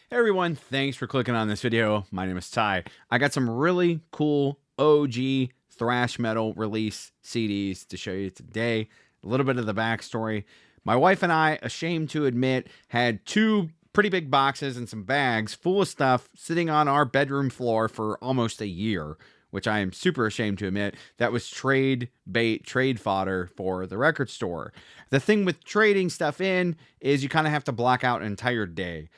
Hey everyone, thanks for clicking on this video. My name is Ty. I got some really cool OG thrash metal release CDs to show you today. A little bit of the backstory. My wife and I, ashamed to admit, had two pretty big boxes and some bags full of stuff sitting on our bedroom floor for almost a year, which I am super ashamed to admit. That was trade bait, trade fodder for the record store. The thing with trading stuff in is you kind of have to block out an entire day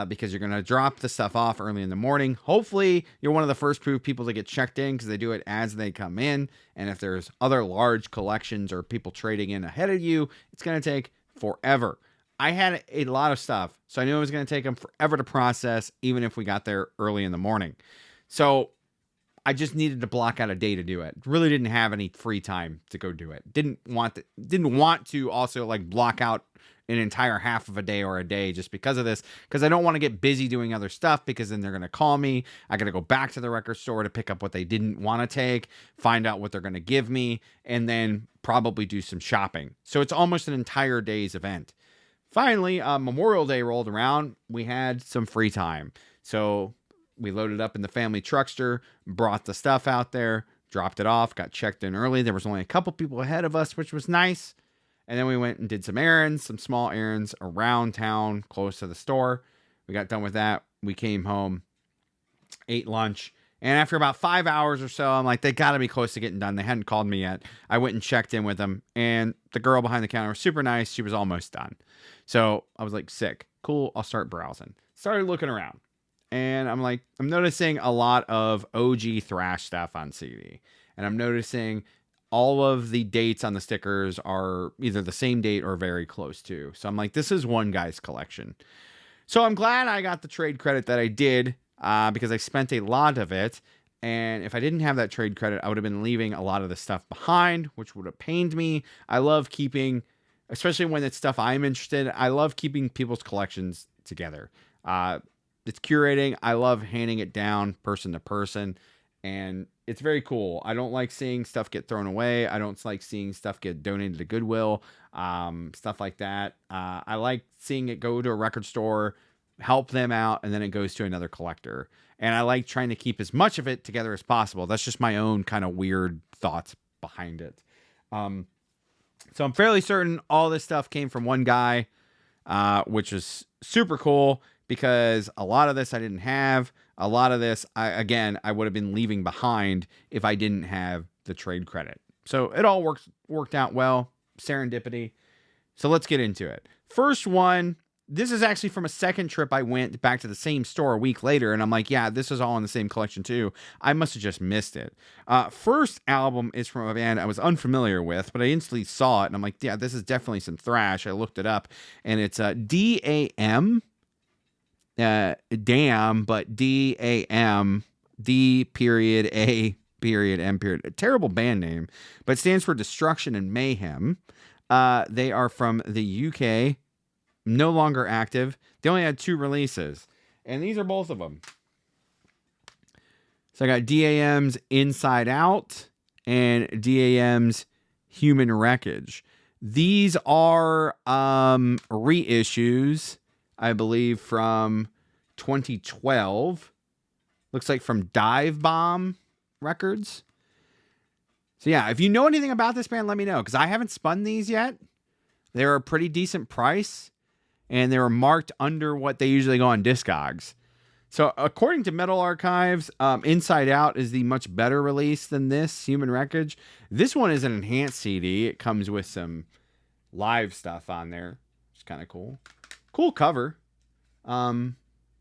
because you're going to drop the stuff off early in the morning. Hopefully, you're one of the first people to get checked in because they do it as they come in. And if there's other large collections or people trading in ahead of you, it's going to take forever. I had a lot of stuff, so I knew it was going to take them forever to process, even if we got there early in the morning. So I just needed to block out a day to do it. Really didn't have any free time to go do it. Didn't want to also like block out an entire half of a day or a day just because of this, because I don't want to get busy doing other stuff because then they're going to call me. I got to go back to the record store to pick up what they didn't want to take, find out what they're going to give me, and then probably do some shopping. So it's almost an entire day's event. Finally, Memorial Day rolled around. We had some free time. So we loaded up in the family truckster, brought the stuff out there, dropped it off, got checked in early. There was only a couple people ahead of us, which was nice. And then we went and did some errands, some small errands around town, close to the store. We got done with that. We came home, ate lunch. And after about 5 hours or so, I'm like, they got to be close to getting done. They hadn't called me yet. I went and checked in with them. And the girl behind the counter was super nice. She was almost done. So I was like, sick. Cool. I'll start browsing. Started looking around. And I'm like, I'm noticing a lot of OG thrash stuff on CD. And I'm noticing all of the dates on the stickers are either the same date or very close to. So I'm like, this is one guy's collection. So I'm glad I got the trade credit that I did because I spent a lot of it. And if I didn't have that trade credit, I would have been leaving a lot of the stuff behind, which would have pained me. I love keeping, especially when it's stuff I'm interested in, I love keeping people's collections together. It's curating. I love handing it down person to person, and it's very cool. I don't like seeing stuff get thrown away. I don't like seeing stuff get donated to Goodwill, stuff like that. I like seeing it go to a record store, help them out, and then it goes to another collector. And I like trying to keep as much of it together as possible. That's just my own kind of weird thoughts behind it. So I'm fairly certain all this stuff came from one guy, which is super cool. Because a lot of this I didn't have. A lot of this, I would have been leaving behind if I didn't have the trade credit. So it all worked out well. Serendipity. So let's get into it. First one, this is actually from a second trip I went back to the same store a week later. And I'm like, yeah, this is all in the same collection too. I must have just missed it. First album is from a band I was unfamiliar with, but I instantly saw it. And I'm like, yeah, this is definitely some thrash. I looked it up. And it's d.a.m. d.a.m, but d.a.m, d.a.m. A terrible band name, but it stands for Destruction and Mayhem. They are from the UK, no longer active. They only had 2 releases, and these are both of them. So I got d.a.m.'s Inside Out and d.a.m.'s Human Wreckage. These are reissues, I believe, from 2012. Looks like from d.a.m Records. So yeah, if you know anything about this band, let me know, because I haven't spun these yet. They're a pretty decent price, and they were marked under what they usually go on Discogs. So according to Metal Archives, Inside Out is the much better release than this, Human Wreckage. This one is an enhanced CD. It comes with some live stuff on there. It's kind of cool. Cool cover.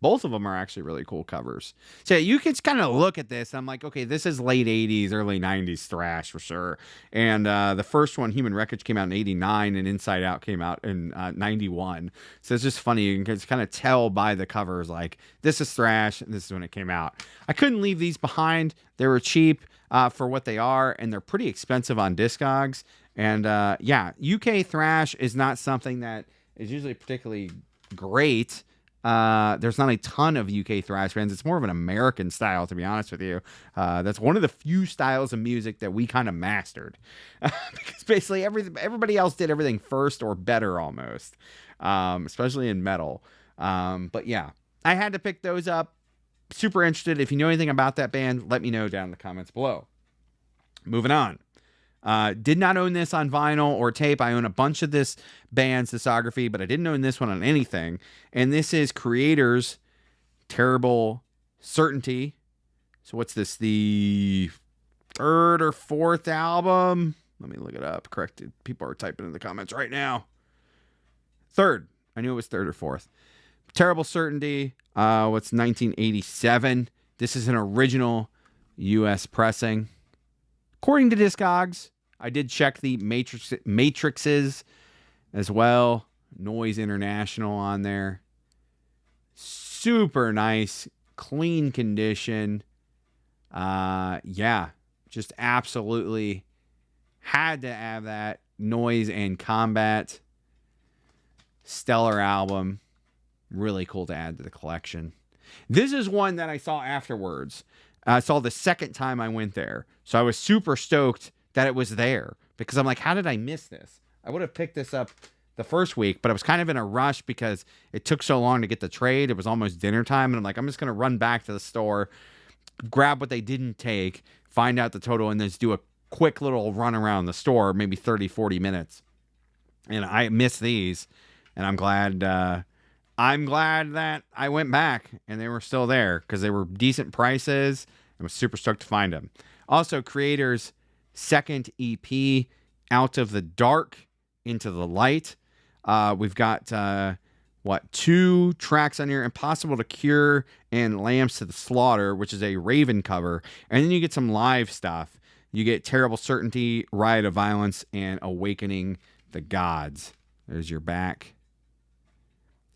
Both of them are actually really cool covers. So you can kind of look at this. I'm like, okay, this is late 80s, early 90s thrash for sure. And the first one, Human Wreckage, came out in 89, and Inside Out came out in 91. So it's just funny. You can just kind of tell by the covers, like, this is thrash, and this is when it came out. I couldn't leave these behind. They were cheap for what they are, and they're pretty expensive on Discogs. And yeah, UK thrash is not something that is usually particularly great. There's not a ton of UK thrash bands. It's more of an American style, to be honest with you. That's one of the few styles of music that we kind of mastered. Because basically everybody else did everything first or better almost, especially in metal. But yeah, I had to pick those up. Super interested. If you know anything about that band, let me know down in the comments below. Moving on. Did not own this on vinyl or tape. I own a bunch of this band's discography, but I didn't own this one on anything. And this is Kreator's Terrible Certainty. So what's this? The third or fourth album? Let me look it up. Corrected. People are typing in the comments right now. Third. I knew it was third or fourth. Terrible Certainty. What's 1987? This is an original U.S. pressing. According to Discogs, I did check the matrices as well. Noise International on there. Super nice, clean condition. Yeah, just absolutely had to have that. Noise and Combat. Stellar album. Really cool to add to the collection. This is one that I saw afterwards. I saw the second time I went there. So I was super stoked that it was there. Because I'm like, how did I miss this? I would have picked this up the first week, but I was kind of in a rush because it took so long to get the trade. It was almost dinner time. And I'm like, I'm just going to run back to the store, grab what they didn't take, find out the total, and then just do a quick little run around the store, maybe 30, 40 minutes. And I missed these. And I'm glad that I went back and they were still there because they were decent prices. I was super stoked to find them. Also, Kreator's second EP, Out of the Dark Into the Light. We've got, 2 tracks on here, Impossible to Cure and Lambs to the Slaughter, which is a Raven cover. And then you get some live stuff. You get Terrible Certainty, Riot of Violence, and Awakening the Gods. There's your back.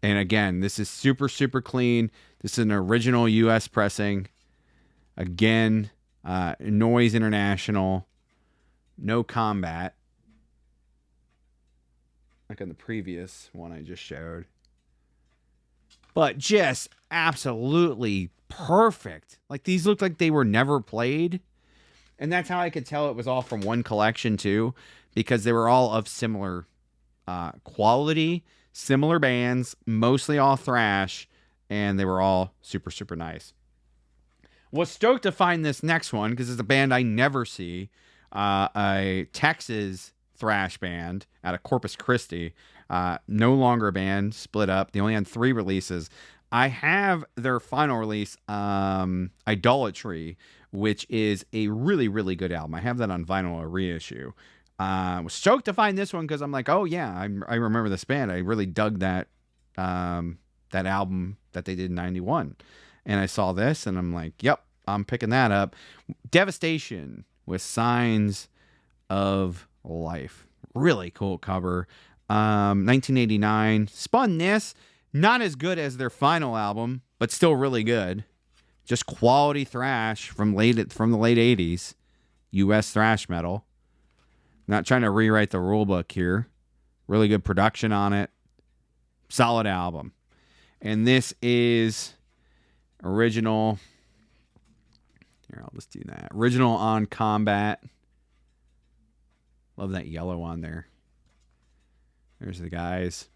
And again, this is super, super clean. This is an original U.S. pressing. Again, Noise International. No Combat. Like on the previous one I just showed. But just absolutely perfect. Like these look like they were never played. And that's how I could tell it was all from one collection too. Because they were all of similar quality. Similar bands, mostly all thrash, and they were all super, super nice. Was stoked to find this next one because it's a band I never see. A Texas thrash band out of Corpus Christi. No longer a band, split up. They only had 3 releases. I have their final release, Idolatry, which is a really, really good album. I have that on vinyl, a reissue. Was stoked to find this one because I'm like, oh yeah, I remember this band. I really dug that that album that they did in '91, and I saw this and I'm like, yep, I'm picking that up. Devastation with Signs of Life, really cool cover. 1989. Spun this, not as good as their final album, but still really good. Just quality thrash from the late '80s, U.S. thrash metal. Not trying to rewrite the rule book here. Really good production on it. Solid album. And this is original. Here, I'll just do that. Original on Combat. Love that yellow on there. There's the guys.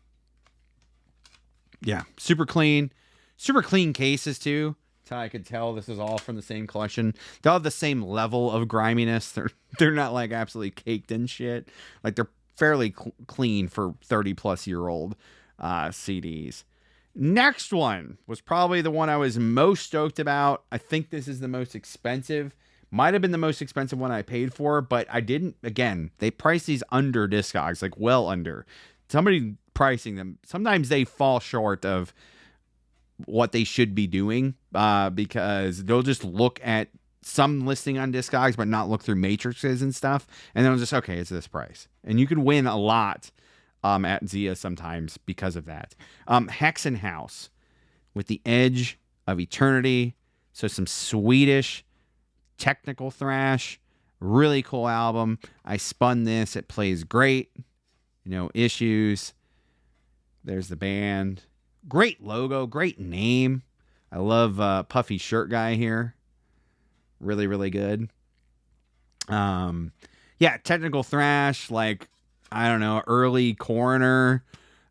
Yeah, super clean. Super clean cases, too. That's how I could tell this is all from the same collection. They all have the same level of griminess. They're not like absolutely caked in shit. Like they're fairly clean for 30-plus-year-old CDs. Next one was probably the one I was most stoked about. I think this is the most expensive. Might have been the most expensive one I paid for, but I didn't. Again, they price these under Discogs, like well under. Somebody pricing them. Sometimes they fall short of what they should be doing because they'll just look at some listing on Discogs but not look through matrices and stuff, and then they'll just, okay, it's this price. And you can win a lot at Zia sometimes because of that. Hexenhaus with The Edge of Eternity. So some Swedish technical thrash. Really cool album. I spun this. It plays great. No issues. There's the band. Great logo, great name. I love Puffy Shirt Guy here. Really, really good. Yeah, technical thrash, like, I don't know, early Coroner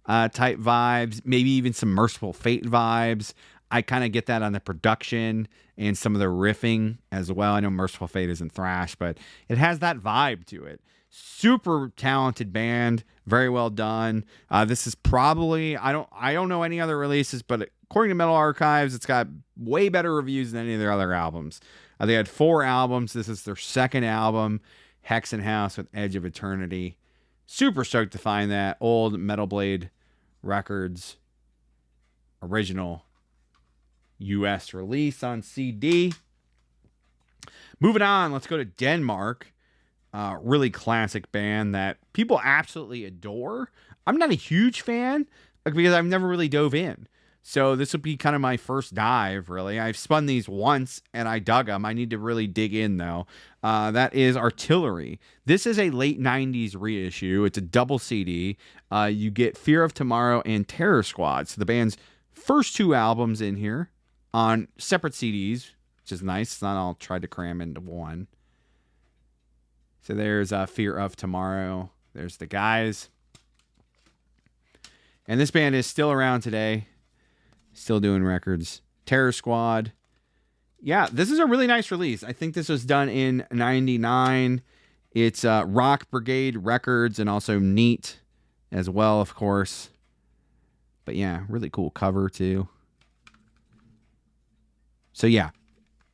type vibes, maybe even some Merciful Fate vibes. I kind of get that on the production and some of the riffing as well. I know Merciful Fate isn't thrash, but it has that vibe to it. Super talented band, very well done. This is probably I don't know any other releases, but according to Metal Archives, it's got way better reviews than any of their other albums. They had 4 albums. This is their second album, Hexenhaus with Edge of Eternity. Super stoked to find that old Metal Blade Records original US release on CD. Moving on, let's go to Denmark. Really classic band that people absolutely adore. I'm not a huge fan because I've never really dove in. So this would be kind of my first dive, really. I've spun these once and I dug them. I need to really dig in, though. That is Artillery. This is a late 90s reissue. It's a double CD. You get Fear of Tomorrow and Terror Squad. So the band's first 2 albums in here on separate CDs, which is nice. It's not all tried to cram into one. So there's Fear of Tomorrow. There's the guys. And this band is still around today. Still doing records. Terror Squad. Yeah, this is a really nice release. I think this was done in 99. It's Rock Brigade Records and also Neat as well, of course. But yeah, really cool cover too. So yeah,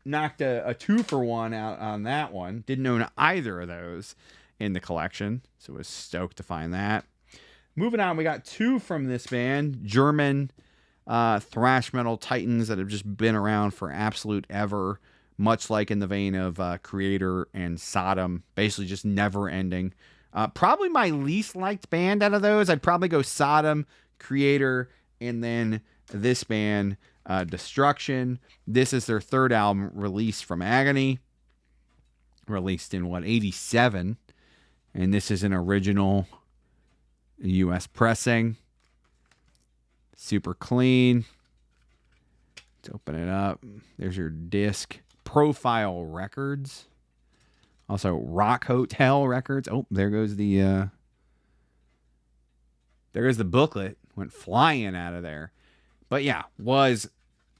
knocked a 2-for-1 out on that one. Didn't own either of those in the collection, so was stoked to find that. Moving on, we got 2 from this band, German thrash metal titans that have just been around for absolute ever, much like in the vein of Kreator and Sodom, basically just never ending. Probably my least liked band out of those. I'd probably go Sodom, Kreator, and then this band, Destruction. This is their 3rd album released from Agony. Released in, 87? And this is an original US pressing. Super clean. Let's open it up. There's your disc. Profile Records. Also Rock Hotel Records. Oh, there goes the booklet. Went flying out of there. But yeah, was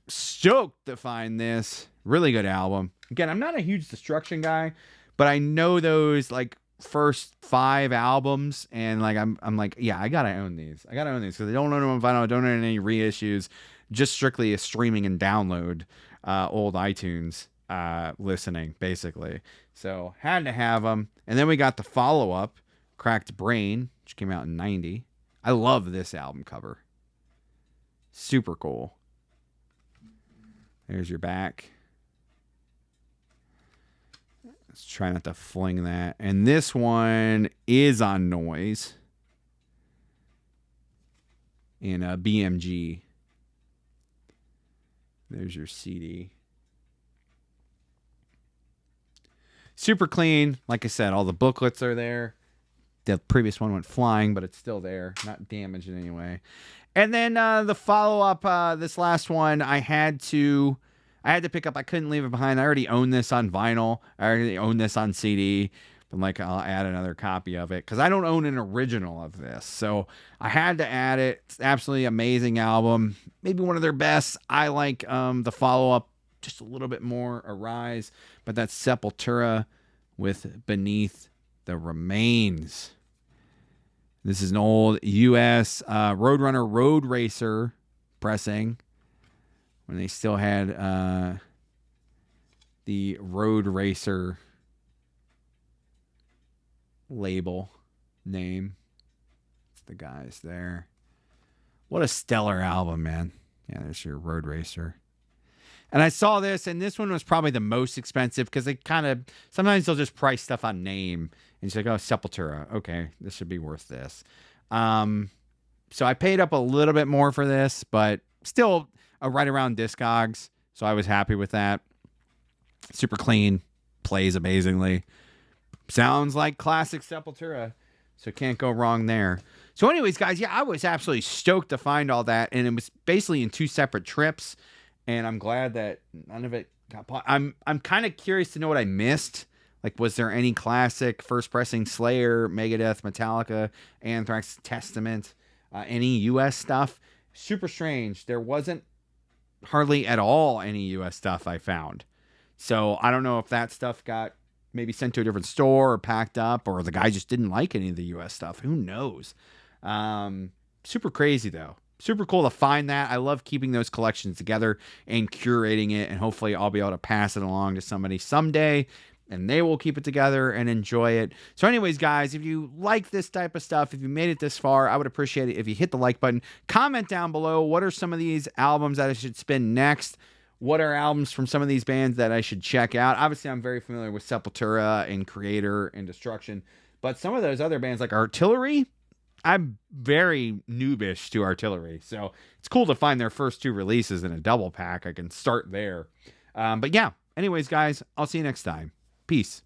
stoked to find this. Really good album. Again, I'm not a huge Destruction guy, but I know those like first 5 albums, and like I'm like, yeah, I gotta own these because I don't own them on vinyl. I don't own any reissues, just strictly a streaming and download old iTunes listening basically. So had to have them. And then we got the follow-up, Cracked Brain, which came out in 90. I love this album cover. Super cool. There's your back. Let's try not to fling that. And this one is on noise in a BMG. There's your CD. Super clean. Like I said, all the booklets are there. The previous one went flying, but it's still there. Not damaged in any way. And then the follow-up, this last one, I had to pick up. I couldn't leave it behind. I already own this on vinyl. I already own this on CD. I'm like, I'll add another copy of it because I don't own an original of this. So I had to add it. It's an absolutely amazing album. Maybe one of their best. I like the follow-up just a little bit more, Arise. But that's Sepultura with Beneath the Remains. This is an old U.S. Roadrunner Road Racer pressing when they still had the Road Racer label name. It's the guys there. What a stellar album, man. Yeah, there's your Road Racer. And I saw this, and this one was probably the most expensive because they kind of, sometimes they'll just price stuff on name. And it's like, oh, Sepultura. Okay, this should be worth this. So I paid up a little bit more for this, but still right around Discogs. So I was happy with that. Super clean. Plays amazingly. Sounds like classic Sepultura. So can't go wrong there. So anyways, guys, yeah, I was absolutely stoked to find all that. And it was basically in 2 separate trips. And I'm glad that none of it got bought. I'm kind of curious to know what I missed. Like, was there any classic first pressing Slayer, Megadeth, Metallica, Anthrax, Testament, any U.S. stuff? Super strange. There wasn't hardly at all any US stuff I found. So I don't know if that stuff got maybe sent to a different store or packed up, or the guy just didn't like any of the US stuff. Who knows? Super crazy though. Super cool to find that. I love keeping those collections together and curating it, and hopefully I'll be able to pass it along to somebody someday and they will keep it together and enjoy it. So anyways, guys, if you like this type of stuff, if you made it this far, I would appreciate it if you hit the like button. Comment down below, what are some of these albums that I should spin next? What are albums from some of these bands that I should check out? Obviously, I'm very familiar with Sepultura and Kreator and Destruction, but some of those other bands like Artillery, I'm very noobish to Artillery. So it's cool to find their first 2 releases in a double pack. I can start there. But yeah, anyways, guys, I'll see you next time. Peace.